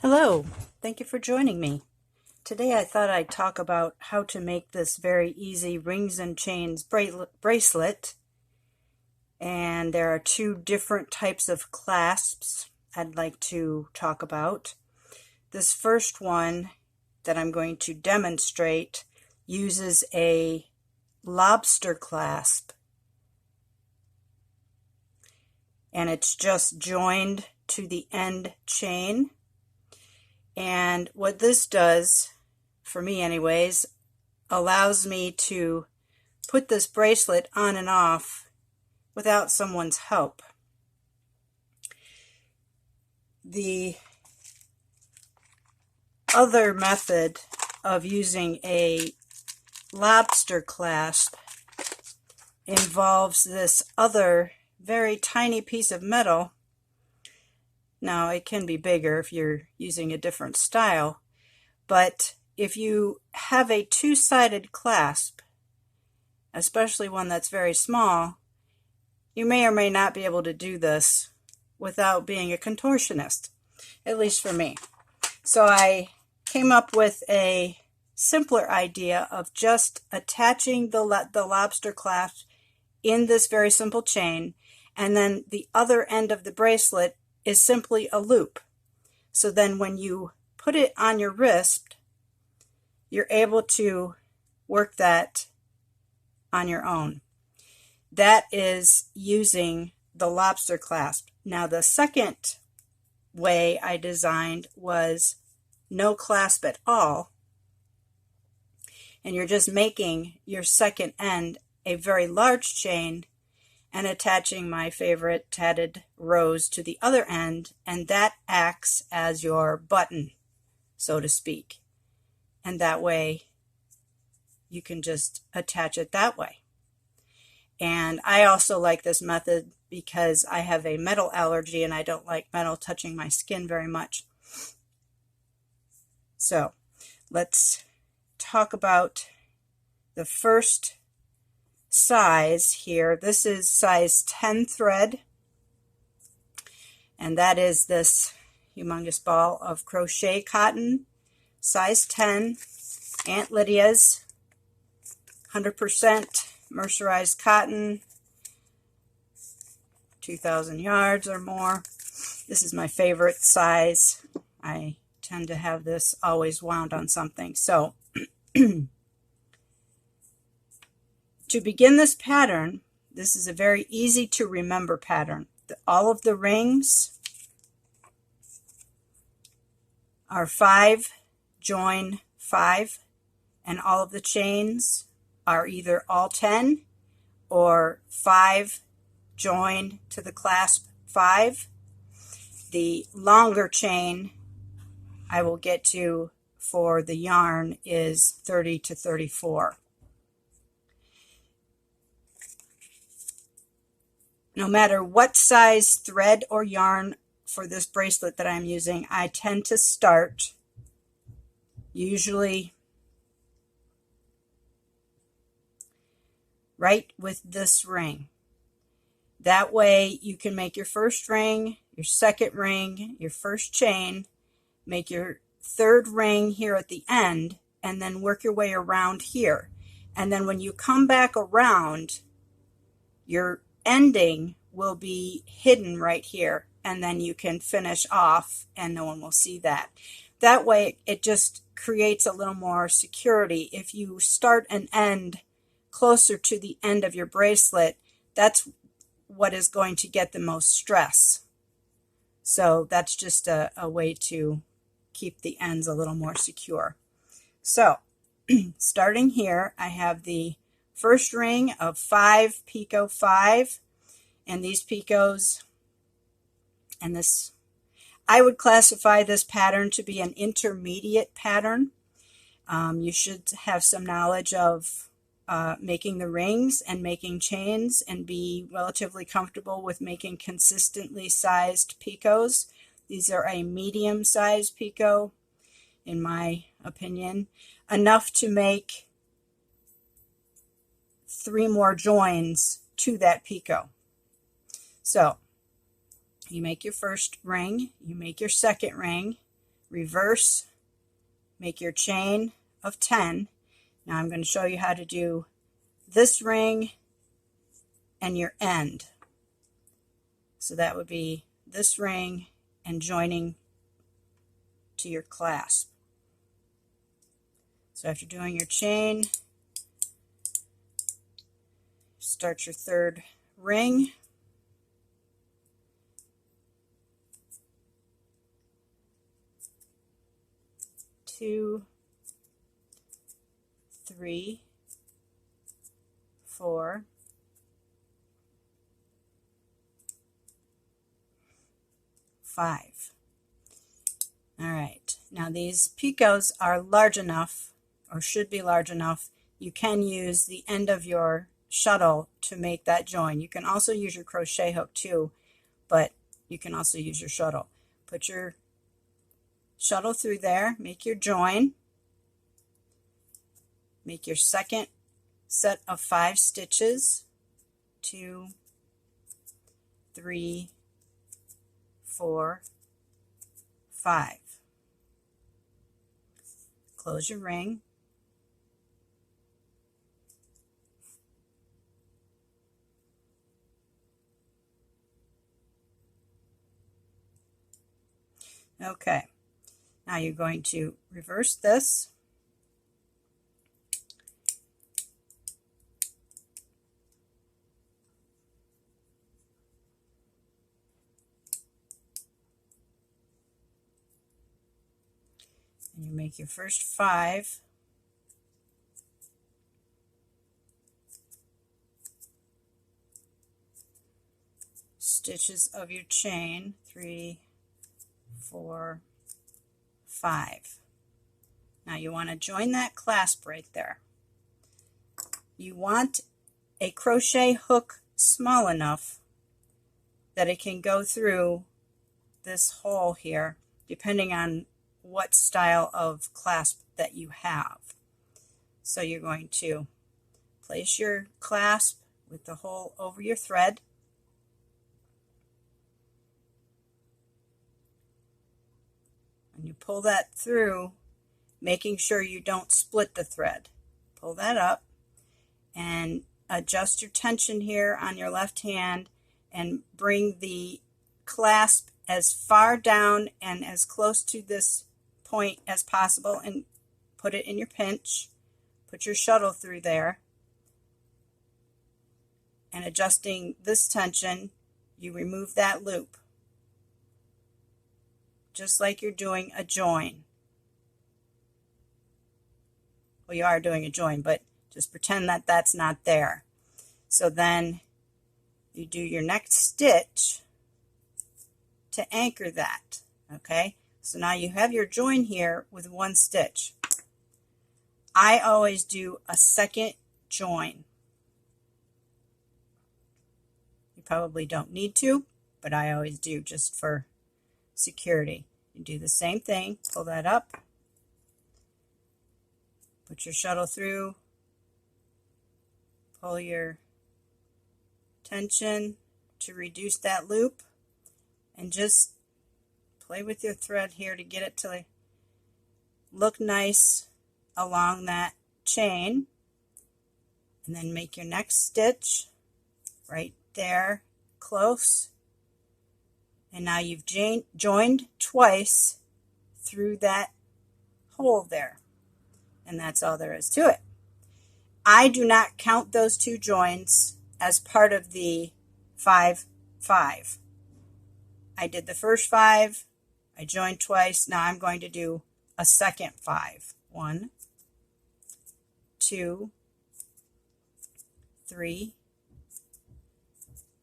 Hello, thank you for joining me. Today I thought I'd talk about how to make this very easy rings and chains bracelet. And there are two different types of clasps I'd like to talk about. This first one that I'm going to demonstrate uses a lobster clasp. And it's just joined to the end chain. And what this does, for me anyways, allows me to put this bracelet on and off without someone's help. The other method of using a lobster clasp involves this other very tiny piece of metal. Now, it can be bigger if you're using a different style, but if you have a two-sided clasp, especially one that's very small, you may or may not be able to do this without being a contortionist, at least for me. So I came up with a simpler idea of just attaching the lobster clasp in this very simple chain, and then the other end of the bracelet is simply a loop. So then when you put it on your wrist, you're able to work that on your own. That is using the lobster clasp. Now the second way I designed was no clasp at all. And you're just making your second end a very large chain and attaching my favorite tatted rose to the other end, and that acts as your button, so to speak. And that way you can just attach it that way. And I also like this method because I have a metal allergy and I don't like metal touching my skin very much. So let's talk about the first size here. This is size 10 thread, and that is this humongous ball of crochet cotton, size 10, Aunt Lydia's 100% mercerized cotton, 2,000 yards or more. This is my favorite size. I tend to have this always wound on something. So to begin this pattern, this is a very easy to remember pattern. All of the rings are 5, join 5, and all of the chains are either all 10 or 5 join to the clasp 5. The longer chain I will get to for the yarn is 30 to 34. No matter what size thread or yarn for this bracelet that I'm using, I tend to start usually right with this ring. That way you can make your first ring, your second ring, your first chain, make your third ring here at the end, and then work your way around here. And then when you come back around, your ending will be hidden right here, and then you can finish off and no one will see that. That way it just creates a little more security. If you start and end closer to the end of your bracelet, that's what is going to get the most stress. So that's just a way to keep the ends a little more secure. So starting here, I have the first ring of 5 picot 5, and these picots, and this, I would classify this pattern to be an intermediate pattern. You should have some knowledge of making the rings and making chains and be relatively comfortable with making consistently sized picots. These are a medium sized picot, in my opinion, enough to make 3 more joins to that picot. So you make your first ring, you make your second ring, reverse, make your chain of 10. Now I'm going to show you how to do this ring and your end. So that would be this ring and joining to your clasp. So after doing your chain, start your third ring. Two, three, four, five. All right, now these picots are large enough, or should be large enough. You can use the end of your shuttle to make that join. You can also use your crochet hook too, but you can also use your shuttle. Put your shuttle through there, make your join, make your second set of 5 stitches, 2, 3, 4, 5. Close your ring. Okay, now you're going to reverse this. And you make your first 5. Stitches of your chain, 3, 4, 5. Now you want to join that clasp right there. You want a crochet hook small enough that it can go through this hole here, depending on what style of clasp that you have. So you're going to place your clasp with the hole over your thread. And you pull that through, making sure you don't split the thread. Pull that up and adjust your tension here on your left hand and bring the clasp as far down and as close to this point as possible and put it in your pinch. Put your shuttle through there, and adjusting this tension, you remove that loop, just like you're doing a join. Well, you are doing a join, but just pretend that that's not there. So then you do your next stitch to anchor that, okay? So now you have your join here with 1 stitch. I always do a second join. You probably don't need to, but I always do just for security. You do the same thing, pull that up, put your shuttle through, pull your tension to reduce that loop, and just play with your thread here to get it to look nice along that chain, and then make your next stitch right there close, and now you've joined twice through that hole there, and that's all there is to it. I do not count those 2 joins as part of the 5, 5. I did the first 5, I joined twice. Now I'm going to do a second 5. 1, 2, 3,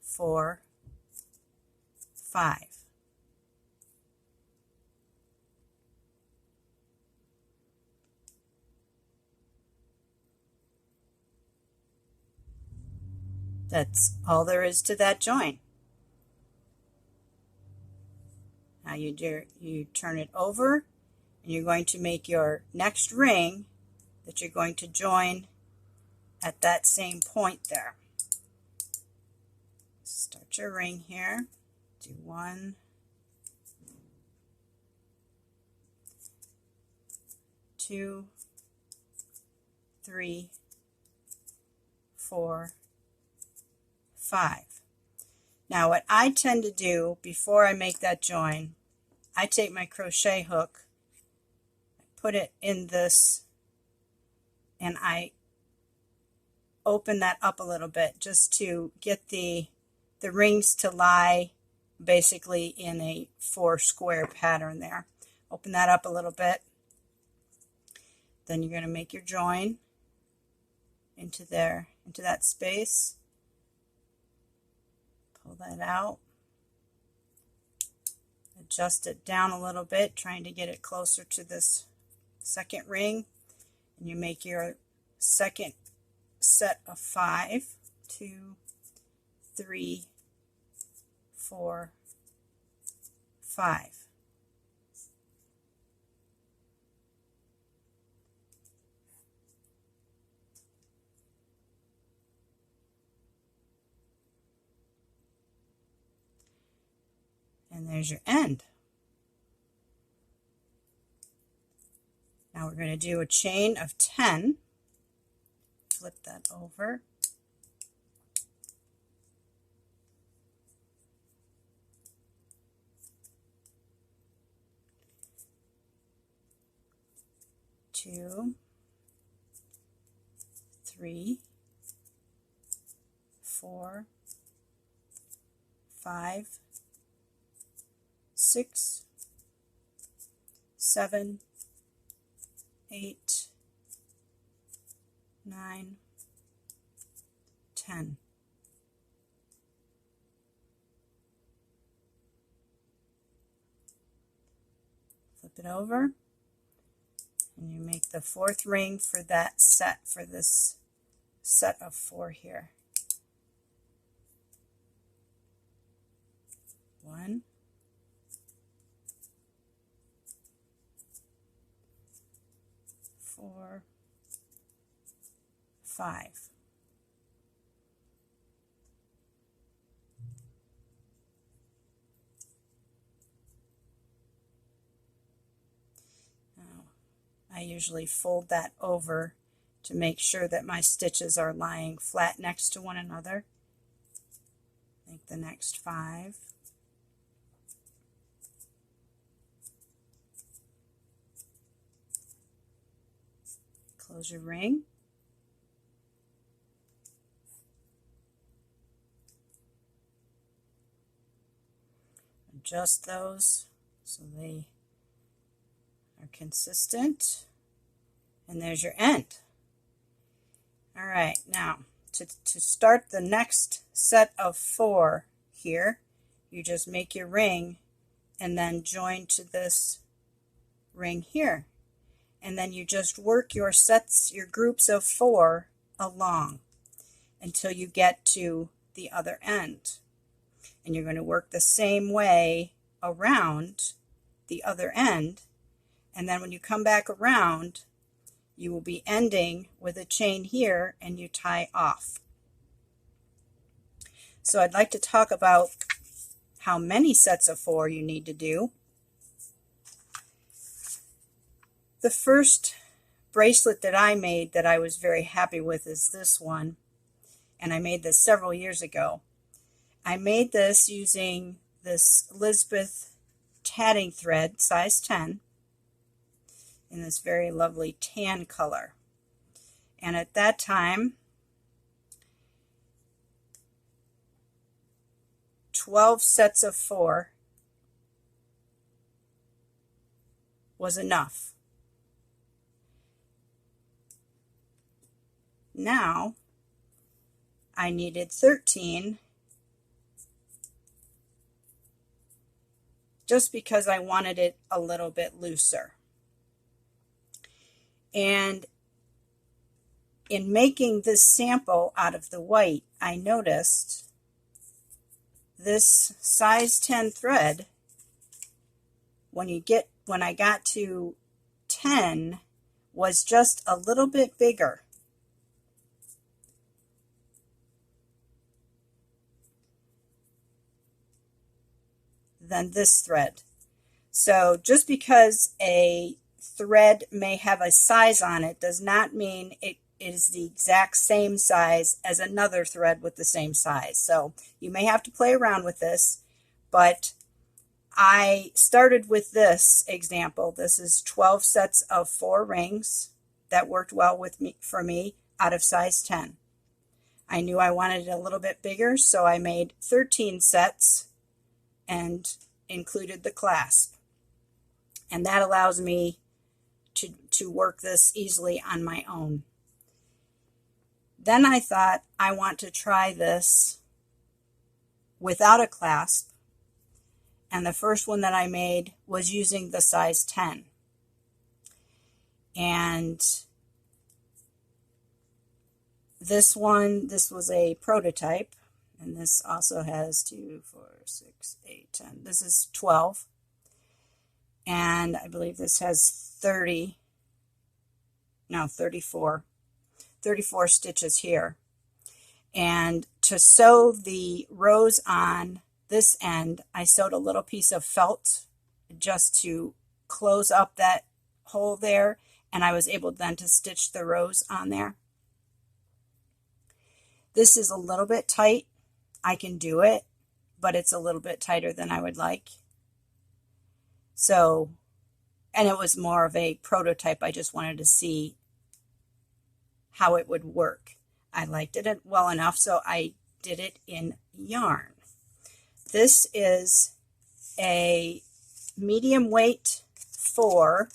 4, 5. That's all there is to that join. Now you turn it over, and you're going to make your next ring that you're going to join at that same point there. Start your ring here. Do 1, 2, 3, 4, 5. Now what I tend to do before I make that join, I take my crochet hook, put it in this, and I open that up a little bit just to get the rings to lie basically in a 4 square pattern there. Open that up a little bit. Then you're going to make your join into there, into that space. Pull that out. Adjust it down a little bit, trying to get it closer to this second ring. And you make your second set of 5. 2, 3, 4, 5. And there's your end. Now we're going to do a chain of 10. Flip that over. Two, 3, 4, 5, 6, 7, 8, 9, 10. Flip it over, and you make the 4th ring for that set, for this set of 4 here. 1, 4, 5. Now, I usually fold that over to make sure that my stitches are lying flat next to one another. Make the next 5. Close your ring. Adjust those so they are consistent. And there's your end. All right, now to start the next set of 4 here, you just make your ring and then join to this ring here. And then you just work your sets, your groups of 4 along until you get to the other end. And you're going to work the same way around the other end. And then when you come back around, you will be ending with a chain here and you tie off. So I'd like to talk about how many sets of 4 you need to do. The first bracelet that I made that I was very happy with is this one, and I made this several years ago. I made this using this Elizabeth tatting thread, size 10, in this very lovely tan color. And at that time, 12 sets of 4 was enough. Now, I needed 13 just because I wanted it a little bit looser. And in making this sample out of the white, I noticed this size 10 thread, when I got to 10, was just a little bit bigger. Than this thread. So just because a thread may have a size on it does not mean it is the exact same size as another thread with the same size. So you may have to play around with this, but I started with this example. This is 12 sets of 4 rings. That worked well for me out of size 10. I knew I wanted it a little bit bigger, so I made 13 sets and included the clasp. And that allows me to work this easily on my own. Then I thought I want to try this without a clasp. And the first one that I made was using the size 10. And this was a prototype. And this also has 2, 4, 6, 8, 10. This is 12. And I believe this has 34 stitches here. And to sew the rows on this end, I sewed a little piece of felt just to close up that hole there, and I was able then to stitch the rows on there. This is a little bit tight. I can do it, but it's a little bit tighter than I would like. So, and it was more of a prototype. I just wanted to see how it would work. I liked it well enough, so I did it in yarn. This is a medium weight 4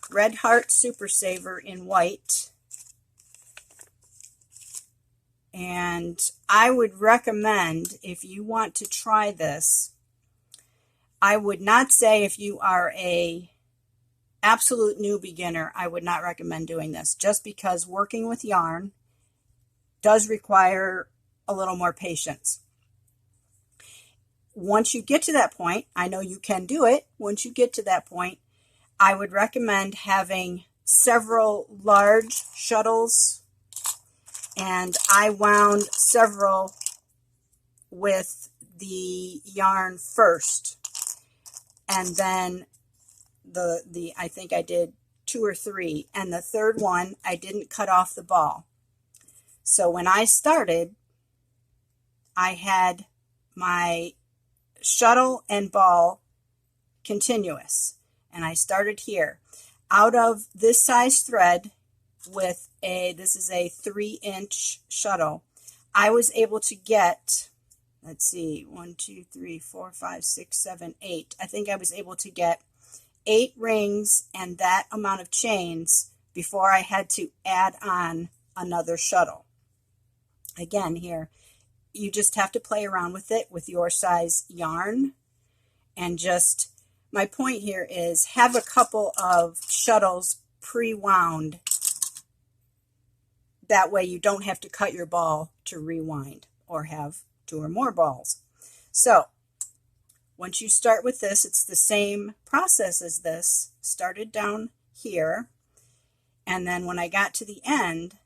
Red Heart Super Saver in white. And I would recommend, if you want to try this, I would not say if you are a absolute new beginner, I would not recommend doing this, just because working with yarn does require a little more patience. Once you get to that point, I know you can do it. Once you get to that point, I would recommend having several large shuttles, and I wound several with the yarn first, and then I think I did 2 or 3, and the third one I didn't cut off the ball. So when I started, I had my shuttle and ball continuous, and I started here. Out of this size thread with this is a 3-inch shuttle, I was able to get, let's see, 1, 2, 3, 4, 5, 6, 7, 8. I think I was able to get 8 rings and that amount of chains before I had to add on another shuttle. Again, here, you just have to play around with it with your size yarn, and just, my point here is have a couple of shuttles pre-wound. That way you don't have to cut your ball to rewind or have 2 or more balls. So once you start with this, it's the same process as this. Started down here, and then when I got to the end,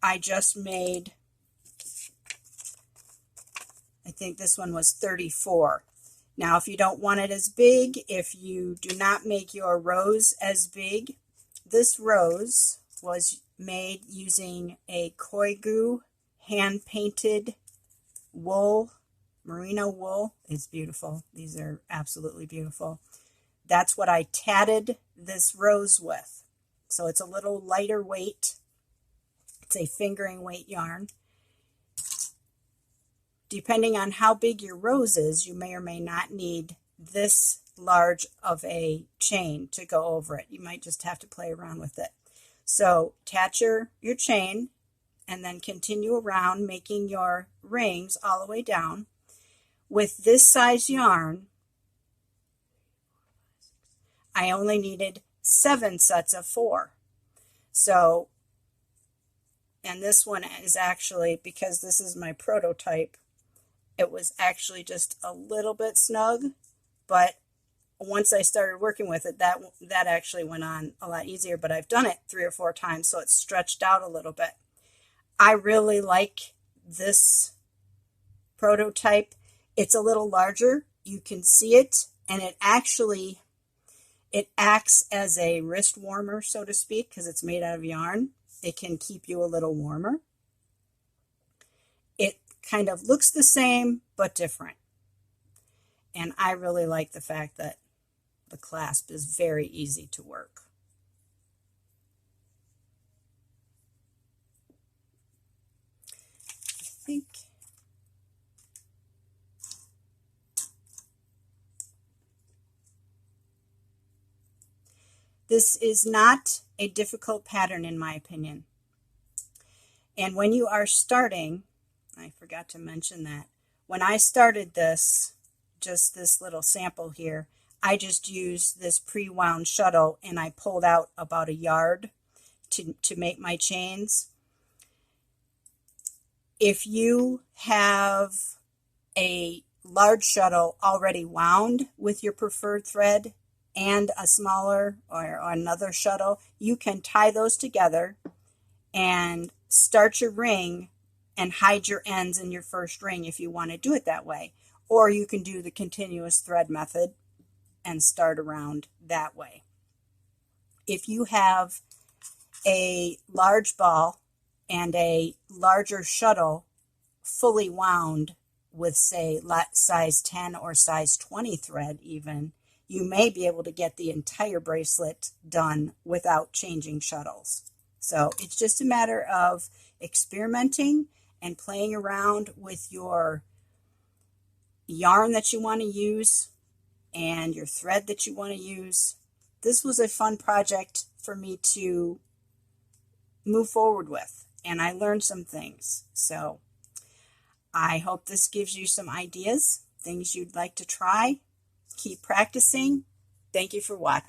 I just made, I think this one was 34. Now, if you don't want it as big, if you do not make your rows as big, this rose was made using a Koigu hand-painted wool, merino wool. It's beautiful. These are absolutely beautiful. That's what I tatted this rose with. So it's a little lighter weight. It's a fingering weight yarn. Depending on how big your rose is, you may or may not need this large of a chain to go over it. You might just have to play around with it. So attach your chain and then continue around making your rings all the way down. With this size yarn, I only needed 7 sets of 4. So, and this one is actually, because this is my prototype, it was actually just a little bit snug, but once I started working with it, that actually went on a lot easier, but I've done it 3 or 4 times, so it's stretched out a little bit. I really like this prototype. It's a little larger. You can see it and it acts as a wrist warmer, so to speak, because it's made out of yarn. It can keep you a little warmer. It kind of looks the same, but different. And I really like the fact that the clasp is very easy to work. I think this is not a difficult pattern in my opinion. And when you are starting, I forgot to mention that, when I started this, just this little sample here, I just used this pre-wound shuttle and I pulled out about a yard to make my chains. If you have a large shuttle already wound with your preferred thread and a smaller or another shuttle, you can tie those together and start your ring and hide your ends in your first ring if you want to do it that way. Or you can do the continuous thread method and start around that way. If you have a large ball and a larger shuttle fully wound with, say, size 10 or size 20 thread even, you may be able to get the entire bracelet done without changing shuttles. So it's just a matter of experimenting and playing around with your yarn that you want to use and your thread that you want to use. This was a fun project for me to move forward with, and I learned some things. So I hope this gives you some ideas, things you'd like to try. Keep practicing. Thank you for watching.